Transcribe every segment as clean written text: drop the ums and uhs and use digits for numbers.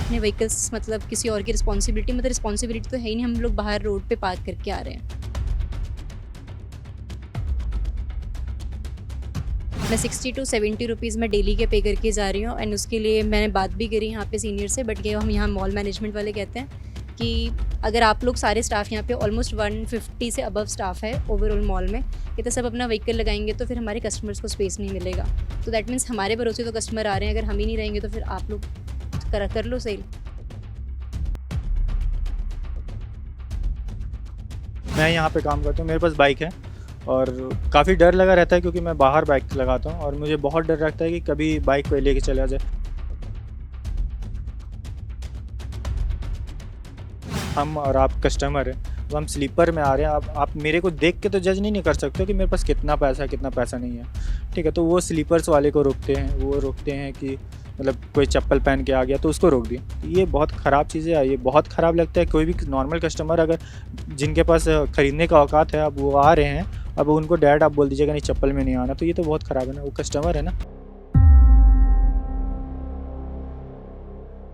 अपने व्हीकल्स मतलब किसी और की रिस्पॉन्सिबिलिटी तो है ही नहीं, हम लोग बाहर रोड पे पार्क करके आ रहे हैं। मैं 60 टू 70 रुपीज़ मैं डेली के पे करके जा रही हूँ एंड उसके लिए मैंने बात भी करी यहाँ पे सीनियर से, बट ये हम यहाँ मॉल मैनेजमेंट वाले कहते हैं कि अगर आप लोग सारे स्टाफ यहाँ पे ऑलमोस्ट 150 से अबव स्टाफ है ओवरऑल मॉल में, ये तो सब अपना व्हीकल लगाएंगे तो फिर हमारे कस्टमर्स को स्पेस नहीं मिलेगा। तो दैट मीन्स हमारे भरोसे तो कस्टमर आ रहे हैं, अगर हम ही नहीं रहेंगे तो फिर आप लोग कर लो सेल। मैं यहाँ पे काम करता हूँ, मेरे पास बाइक है और काफ़ी डर लगा रहता है क्योंकि मैं बाहर बाइक लगाता हूँ और मुझे बहुत डर लगता है कि कभी बाइक पे लेके चला जाए। हम और आप कस्टमर हैं, तो हम स्लीपर में आ रहे हैं। आप मेरे को देख के तो जज नहीं कर सकते हो कि मेरे पास कितना पैसा नहीं है, ठीक है। तो वो स्लीपर्स वाले को रोकते हैं कि मतलब कोई चप्पल पहन के आ गया तो उसको रोक दिए। तो ये बहुत ख़राब चीज़ें है, ये बहुत ख़राब लगता है। कोई भी नॉर्मल कस्टमर अगर जिनके पास ख़रीदने का औकात है, अब वो आ रहे हैं, अब उनको डायरेक्ट आप बोल दीजिएगा नहीं चप्पल में नहीं आना, तो ये तो बहुत ख़राब है ना, वो कस्टमर है ना।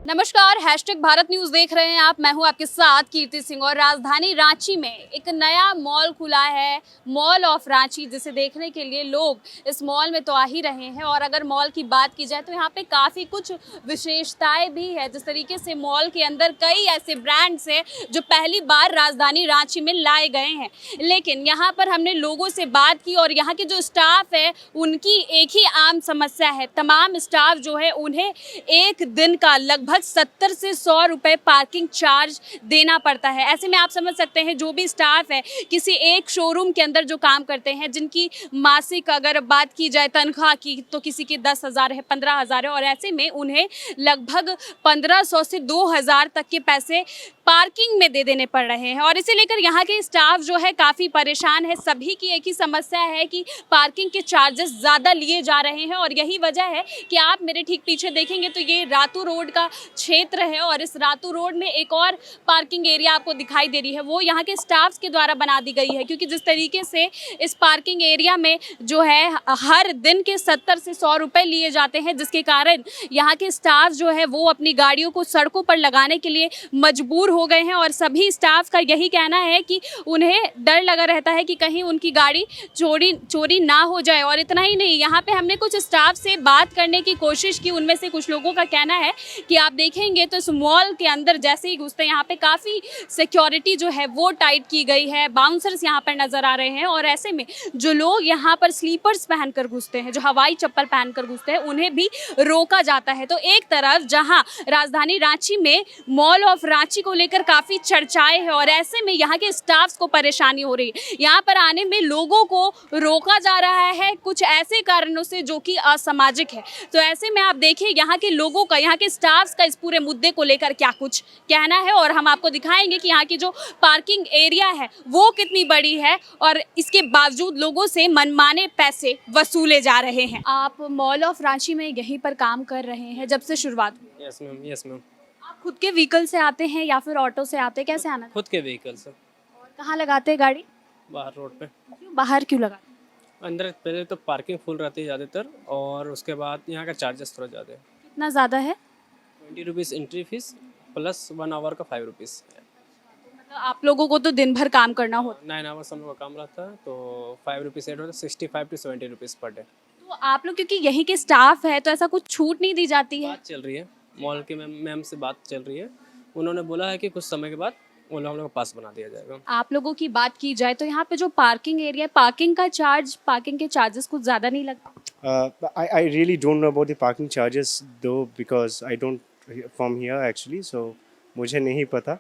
नमस्कार, हैशटैग भारत न्यूज देख रहे हैं आप। मैं हूं आपके साथ कीर्ति सिंह और राजधानी रांची में एक नया मॉल खुला है, मॉल ऑफ रांची, जिसे देखने के लिए लोग इस मॉल में तो आ ही रहे हैं। और अगर मॉल की बात की जाए तो यहाँ पे काफ़ी कुछ विशेषताएं भी है। जिस तरीके से मॉल के अंदर कई ऐसे ब्रांड्स हैं जो पहली बार राजधानी रांची में लाए गए हैं, लेकिन यहाँ पर हमने लोगों से बात की और यहाँ के जो स्टाफ है उनकी एक ही आम समस्या है। तमाम स्टाफ जो है उन्हें एक दिन का लगभग 70 से 100 रुपए पार्किंग चार्ज देना पड़ता है। ऐसे में आप समझ सकते हैं जो भी स्टाफ है किसी एक शोरूम के अंदर जो काम करते हैं, जिनकी मासिक अगर बात की जाए तनख्वाह की तो किसी की 10,000 है, 15,000 है, और ऐसे में उन्हें लगभग 1500 से 2,000 तक के पैसे पार्किंग में दे देने पड़ रहे हैं। और इसे लेकर यहाँ के स्टाफ जो है काफ़ी परेशान है। सभी की एक ही समस्या है कि पार्किंग के चार्जेस ज़्यादा लिए जा रहे हैं और यही वजह है कि आप मेरे ठीक पीछे देखेंगे तो ये रातू रोड का क्षेत्र है और इस रातू रोड में एक और पार्किंग एरिया आपको दिखाई दे रही है, वो यहाँ के स्टाफ्स के द्वारा बना दी गई है। क्योंकि जिस तरीके से इस पार्किंग एरिया में जो है हर दिन के 70 से 100 रुपए लिए जाते हैं, जिसके कारण यहाँ के स्टाफ जो है वो अपनी गाड़ियों को सड़कों पर लगाने के लिए मजबूर हो गए हैं। और सभी स्टाफ का यही कहना है कि उन्हें डर लगा रहता है कि कहीं उनकी गाड़ी चोरी ना हो जाए। और इतना ही नहीं, यहाँ पे हमने कुछ स्टाफ से बात करने की कोशिश की। उनमें से कुछ लोगों का कहना है कि आप देखेंगे तो इस मॉल के अंदर जैसे ही घुसते हैं यहाँ पे काफ़ी सिक्योरिटी जो है वो टाइट की गई है, बाउंसर्स यहाँ पर नज़र आ रहे हैं। और ऐसे में जो लोग यहाँ पर स्लीपर्स पहनकर घुसते हैं, जो हवाई चप्पल पहनकर घुसते हैं, उन्हें भी रोका जाता है। तो एक तरफ जहाँ राजधानी रांची में मॉल ऑफ रांची को लेकर काफ़ी चर्चाएं हैं और ऐसे में यहाँ के स्टाफ्स को परेशानी हो रही है। यहाँ पर आने में लोगों को रोका जा रहा है कुछ ऐसे कारणों से जो कि असामाजिक है। तो ऐसे में आप देखिए यहाँ के लोगों का, यहाँ के स्टाफ्स का इस पूरे मुद्दे को लेकर क्या कुछ कहना है और हम आपको दिखाएंगे कि यहाँ की जो पार्किंग एरिया है वो कितनी बड़ी है और इसके बावजूद लोगों से मनमाने पैसे वसूले जा रहे हैं। आप मॉल ऑफ रांची में यहीं पर काम कर रहे हैं जब से शुरुआत हुई? Yes ma'am, yes ma'am. आप खुद के व्हीकल से आते हैं या फिर ऑटो से आते हैं, कैसे आना? खुद के व्हीकल से। और कहाँ लगाते हैं गाड़ी? बाहर रोड पे। बाहर क्यों लगाते हैं? अंदर पहले तो पार्किंग फुल रहती है ज़्यादातर और उसके बाद यहाँ का चार्जेस थोड़ा ज़्यादा है। कितना ज़्यादा है? 20 rupees entry fee plus 1 hour का 5 रुपीज़। मतलब आप लोगों को तो दिन भर काम करना होता 9 आवर्स हम लोग का काम रहता है तो 5 रुपीज़ एड होता है, 65 टू 70 रुपीज़ पर डे। है। तो आप लोग क्योंकि यहीं के स्टाफ है तो ऐसा कुछ छूट नहीं दी जाती है? बात चल रही है, मॉल के मैम से बात चल रही है। उन्होंने बोला है कि कुछ समय के बाद वो हम लोग को पास बना दिया जाएगा। आप लोगों की बात की जाए तो यहाँ पे जो पार्किंग एरिया है, पार्किंग के चार्जेस कुछ ज़्यादा नहीं लगते? I really don't know about the parking charges though because I don't from here actually, so मुझे नहीं पता।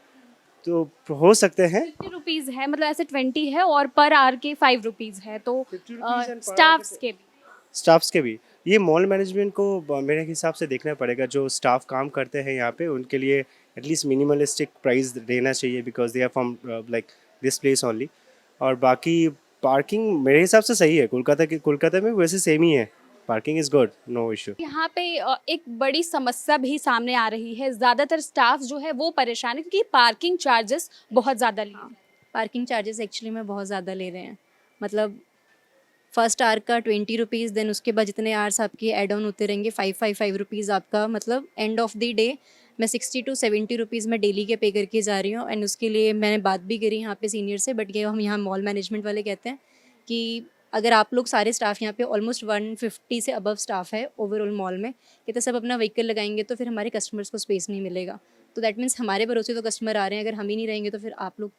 तो हो सकते हैं 50 रुपीज़ है, मतलब ऐसे 20 है और पर आवर के 5 रुपीज़ है। तो 50 रुपीज़ and per स्टाफ्स के भी स्टाफ्स के भी ये मॉल मैनेजमेंट को मेरे हिसाब से देखना पड़ेगा। जो स्टाफ काम करते हैं यहाँ पे उनके लिए एटलीस्ट मिनिमलिस्टिक प्राइस देना चाहिए because they are from like this place only. और बाकी पार्किंग मेरे हिसाब से सही है, कोलकाता में वैसे सेम ही है, parking is good, no issue. यहाँ पे एक बड़ी समस्या भी सामने आ रही है। ज़्यादातर स्टाफ जो है वो परेशान है क्योंकि पार्किंग चार्जेस बहुत ज़्यादा लिए हैं। पार्किंग चार्जेस एक्चुअली में बहुत ज़्यादा ले रहे हैं। मतलब फर्स्ट आवर का 20 रुपीज़, देन उसके बाद जितने आवर्स आपके एड ऑन होते रहेंगे 5 रुपीज़ आपका, मतलब एंड ऑफ द डे मैं 60 टू 70 रुपीज़ मैं डेली के पे करके जा रही हूँ। एंड उसके लिए मैंने बात भी करी यहाँ पे सीनियर से, बट ये हम यहाँ मॉल मैनेजमेंट वाले कहते हैं कि अगर आप लोग सारे स्टाफ यहाँ पे ऑलमोस्ट 150 से अबव स्टाफ है ओवरऑल मॉल में, कि तो सब अपना व्हीकल लगाएंगे तो फिर हमारे कस्टमर्स को स्पेस नहीं मिलेगा। तो दैट मीन्स हमारे भरोसे तो कस्टमर आ रहे हैं, अगर हम ही नहीं रहेंगे तो फिर आप लोग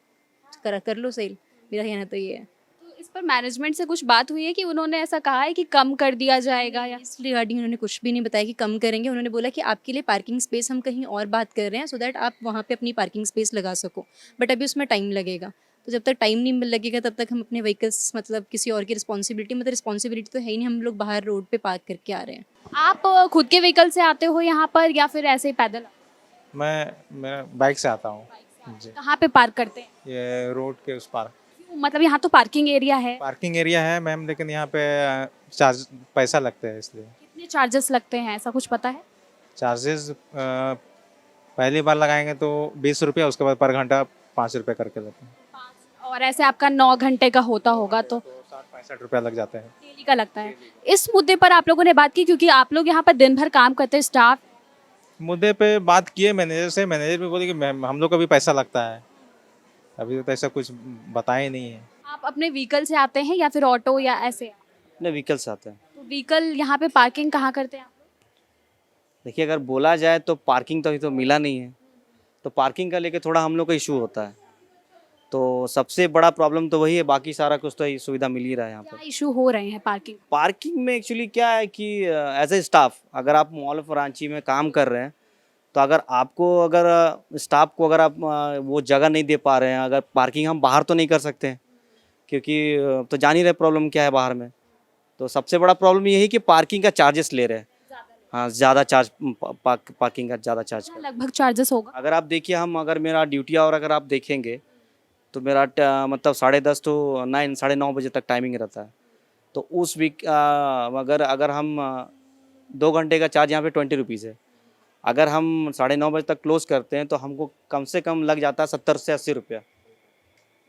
कर लो सेल। मेरा कहना तो ये है। तो इस पर मैनेजमेंट से कुछ बात हुई है कि उन्होंने ऐसा कहा है कि कम कर दिया जाएगा या इस रिगार्डिंग उन्होंने कुछ भी नहीं बताया कि कम करेंगे। उन्होंने बोला कि आपके लिए पार्किंग स्पेस हम कहीं और बात कर रहे हैं सो दैट आप वहाँ पे अपनी पार्किंग स्पेस लगा सको, बट अभी उसमें टाइम लगेगा। तो जब तक टाइम नहीं लगेगा तब तक हम अपने व्हीकल्स मतलब किसी और की रिस्पॉन्सिबिलिटी तो है ही नहीं, हम लोग बाहर रोड पे पार्क करके आ रहे हैं। आप खुद के व्हीकल से आते हो यहाँ पर या फिर ऐसे ही पैदल? मैं बाइक से आता हूँ जी। कहाँ पे पार्क करते हैं? ये रोड के उस पार मतलब यहाँ तो पार्किंग एरिया है। पार्किंग एरिया है मैम, लेकिन यहाँ पे चार्ज पैसा लगते हैं, इसलिए कितने चार्जेस लगते हैं, ऐसा कुछ पता है? चार्जेस पहली बार लगाएंगे तो 20 रुपया, उसके बाद पर घंटा 5 रुपये करके लेते हैं। और ऐसे आपका 9 घंटे का होता होगा तो 60-65 रुपया लग जाते हैं। डेली का लगता है। इस मुद्दे पर आप लोगों ने बात की, क्योंकि आप लोग यहाँ पर दिन भर काम करते हैं, स्टाफ। मुद्दे पे बात किए मैनेजर से, मैनेजर भी बोले कि मैम हम लोग का भी पैसा लगता है। अभी तो ऐसा कुछ बताया नहीं है। आप अपने व्हीकल से आते हैं या फिर ऑटो या ऐसे? अपने व्हीकल से आते हैं। तो व्हीकल यहाँ पे पार्किंग कहाँ करते हैं आप? देखिए, अगर बोला जाए तो पार्किंग तो अभी तो मिला नहीं है, तो पार्किंग का लेके थोड़ा हम लोग का इशू होता है। तो सबसे बड़ा प्रॉब्लम तो वही है, बाकी सारा कुछ तो ये सुविधा मिल ही रहा है यहाँ क्या पर। इशू हो रहे हैं पार्किंग? पार्किंग में एक्चुअली क्या है कि एज ए स्टाफ अगर आप मॉल ऑफ रांची में काम कर रहे हैं, तो अगर स्टाफ को अगर आप वो जगह नहीं दे पा रहे हैं, अगर पार्किंग हम बाहर तो नहीं कर सकते हैं, क्योंकि तो जान ही रहे प्रॉब्लम क्या है बाहर में। तो सबसे बड़ा प्रॉब्लम यही कि पार्किंग का चार्जेस ले रहे हैं। हाँ, ज़्यादा चार्ज, पार्किंग का ज़्यादा चार्ज। लगभग चार्जेस होगा? अगर आप देखिए, अगर मेरा ड्यूटी आवर अगर आप देखेंगे तो मेरा मतलब 10:30 to 9-9:30 बजे तक टाइमिंग रहता है। तो उस वीक अगर हम 2 घंटे का चार्ज यहाँ पे 20 रुपीज़ है। अगर हम 9:30 बजे तक क्लोज करते हैं तो हमको कम से कम लग जाता है 70 से 80 रुपया।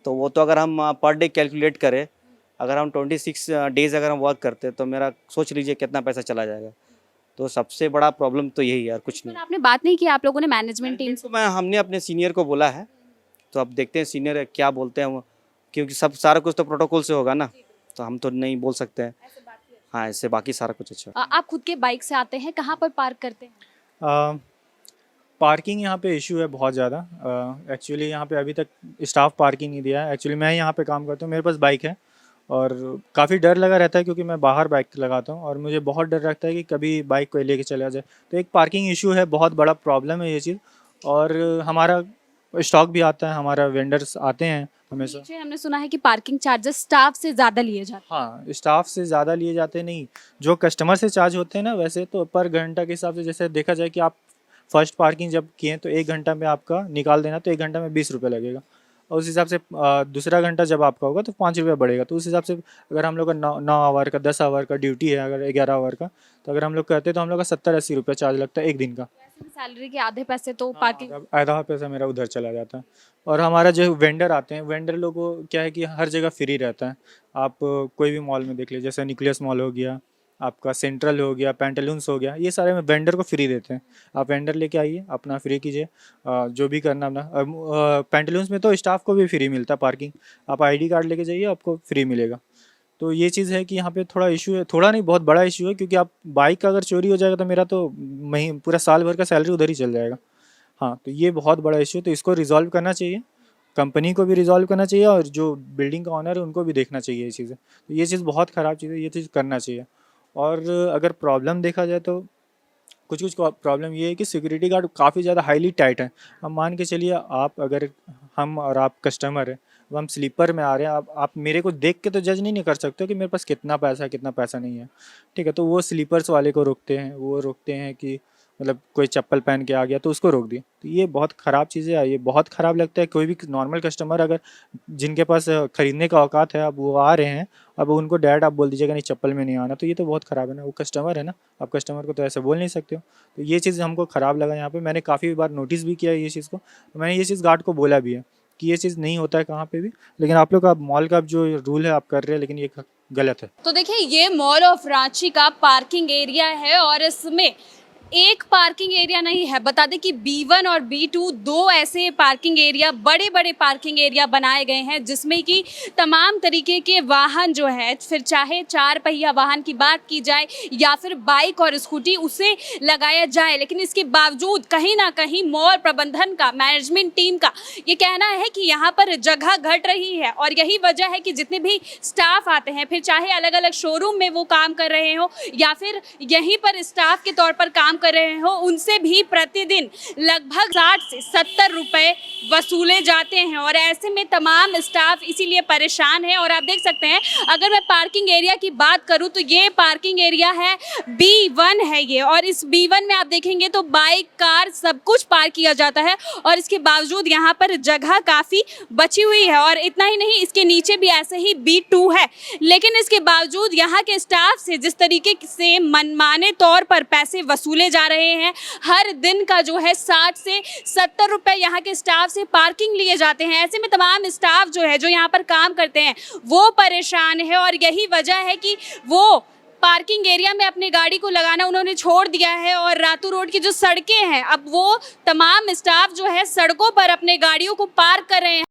तो वो तो अगर हम पर डे कैलकुलेट करें, अगर हम 26 डेज़ अगर हम वर्क करते हैं तो मेरा सोच लीजिए कितना पैसा चला जाएगा। तो सबसे बड़ा प्रॉब्लम तो यही है, यार कुछ नहीं। पर आपने बात नहीं की आप लोगों ने मैनेजमेंट टीम से? हमने अपने सीनियर को बोला है, तो अब देखते हैं सीनियर क्या बोलते हैं वो, क्योंकि सब सारा कुछ तो प्रोटोकॉल से होगा ना, तो हम तो नहीं बोल सकते हैं। हाँ, इससे बाकी सारा कुछ अच्छा। आप खुद के बाइक से आते हैं, कहाँ पर पार्क करते हैं? पार्किंग यहाँ पे इशू है बहुत ज़्यादा। एक्चुअली यहाँ पे अभी तक स्टाफ पार्किंग नहीं दिया है। एक्चुअली मैं यहाँ पे काम करता हूँ, मेरे पास बाइक है और काफ़ी डर लगा रहता है क्योंकि मैं बाहर बाइक लगाता हूँ और मुझे बहुत डर लगता है कि कभी बाइक कोई लेके चला जाए। तो एक पार्किंग इशू है, बहुत बड़ा प्रॉब्लम है ये चीज़। और हमारा स्टॉक भी आता है, हमारा वेंडर्स आते हैं हमेशा। पीछे हमने सुना है कि पार्किंग चार्जेस स्टाफ से ज़्यादा लिए जाते हाँ, स्टाफ से ज़्यादा लिए जाते नहीं, जो कस्टमर से चार्ज होते हैं ना, वैसे तो पर घंटा के हिसाब से जैसे देखा जाए कि आप फर्स्ट पार्किंग जब किए तो 1 घंटा में आपका निकाल देना, तो 1 घंटा में 20 रुपये लगेगा। और उस हिसाब से दूसरा घंटा जब आपका होगा तो 5 रुपये बढ़ेगा। तो उस हिसाब से अगर हम लोग का 9 आवर का 10 आवर का ड्यूटी है, अगर 11 आवर का, तो अगर हम लोग करते हैं तो हम लोग का 70-80 रुपये चार्ज लगता है एक दिन का। हैं। सैलरी के आधे पैसे तो पार्किंग। आधा पैसा मेरा उधर चला जाता है। और हमारा जो वेंडर आते हैं, वेंडर लोगों को क्या है कि हर जगह फ्री रहता है। आप कोई भी मॉल में देख लीजिए, जैसे न्यूक्लियस मॉल हो गया, आपका सेंट्रल हो गया, पेंटालून्स हो गया, ये सारे में वेंडर को फ्री देते हैं। आप वेंडर लेके आइए, अपना फ्री कीजिए, जो भी करना अपना। पेंटालून्स में तो स्टाफ को भी फ्री मिलता है पार्किंग। आप आईडी कार्ड लेके जाइए, आपको फ्री मिलेगा। तो ये चीज़ है कि यहाँ पे थोड़ा इशू है, थोड़ा नहीं बहुत बड़ा इशू है, क्योंकि आप बाइक का अगर चोरी हो जाएगा तो मेरा तो पूरा साल भर का सैलरी उधर ही चल जाएगा। हाँ, तो ये बहुत बड़ा इशू है, तो इसको रिजॉल्व करना चाहिए, कंपनी को भी रिजॉल्व करना चाहिए और जो बिल्डिंग का ऑनर है उनको भी देखना चाहिए ये चीज़ें। तो ये चीज़ बहुत ख़राब चीज़ है, ये चीज़ करना चाहिए। और अगर प्रॉब्लम देखा जाए तो कुछ प्रॉब्लम ये है कि सिक्योरिटी गार्ड काफ़ी ज़्यादा हाईली टाइट है। अब मान के चलिए, हम और आप कस्टमर हैं, अब हम स्लीपर में आ रहे हैं, आप मेरे को देख के तो जज नहीं कर सकते हो कि मेरे पास कितना पैसा नहीं है, ठीक है। तो वो स्लीपर्स वाले को रोकते हैं कि मतलब कोई चप्पल पहन के आ गया तो उसको रोक दिए। तो ये बहुत ख़राब चीज़ें है, ये बहुत ख़राब लगता है। कोई भी नॉर्मल कस्टमर अगर जिनके पास ख़रीदने का औकात है, अब वो आ रहे हैं, अब उनको डायरेक्ट आप बोल दीजिएगा नहीं चप्पल में नहीं आना, तो ये तो बहुत ख़राब है ना। वो कस्टमर है ना, आप कस्टमर को तो ऐसे बोल नहीं सकते हो। तो ये चीज़ हमको ख़राब लगा यहाँ पे। मैंने काफ़ी बार नोटिस भी किया है ये चीज़ को, तो मैंने ये चीज़ गार्ड को बोला भी है कि ये चीज़ नहीं होता है कहाँ पे भी, लेकिन आप लोग का मॉल का जो रूल है आप कर रहे हैं, लेकिन ये गलत है। तो देखिए, ये मॉल ऑफ रांची का पार्किंग एरिया है और इसमें एक पार्किंग एरिया नहीं है, बता दें कि B1 और B2 दो ऐसे पार्किंग एरिया, बड़े बड़े पार्किंग एरिया बनाए गए हैं जिसमें कि तमाम तरीके के वाहन जो है, फिर चाहे 4 पहिया वाहन की बात की जाए या फिर बाइक और स्कूटी, उसे लगाया जाए। लेकिन इसके बावजूद कहीं ना कहीं मॉल प्रबंधन का, मैनेजमेंट टीम का ये कहना है कि यहाँ पर जगह घट रही है और यही वजह है कि जितने भी स्टाफ आते हैं, फिर चाहे अलग अलग शोरूम में वो काम कर रहे हो या फिर यहीं पर स्टाफ के तौर पर काम कर रहे हो, उनसे भी प्रतिदिन लगभग 60 से 70 रुपए वसूले जाते हैं। और ऐसे में तमाम स्टाफ इसीलिए परेशान है। और आप देख सकते हैं, अगर मैं पार्किंग एरिया की बात करूं तो ये पार्किंग एरिया है B1 है ये, और इस B1 में आप देखेंगे तो बाइक, कार सब कुछ पार्क किया जाता है और इसके बावजूद यहाँ पर जगह काफ़ी बची हुई है। और इतना ही नहीं, इसके नीचे भी ऐसे ही B2 है, लेकिन इसके बावजूद यहाँ के स्टाफ से जिस तरीके से मनमाने तौर पर पैसे वसूले जा रहे हैं, हर दिन का जो है 60 से 70 रुपए यहाँ के स्टाफ से पार्किंग लिए जाते हैं। ऐसे में तमाम स्टाफ जो है, जो यहाँ पर काम करते हैं, वो परेशान है और यही वजह है कि वो पार्किंग एरिया में अपनी गाड़ी को लगाना उन्होंने छोड़ दिया है। और रातू रोड की जो सड़कें हैं, अब वो तमाम स्टाफ जो है सड़कों पर अपने गाड़ियों को पार्क कर रहे हैं।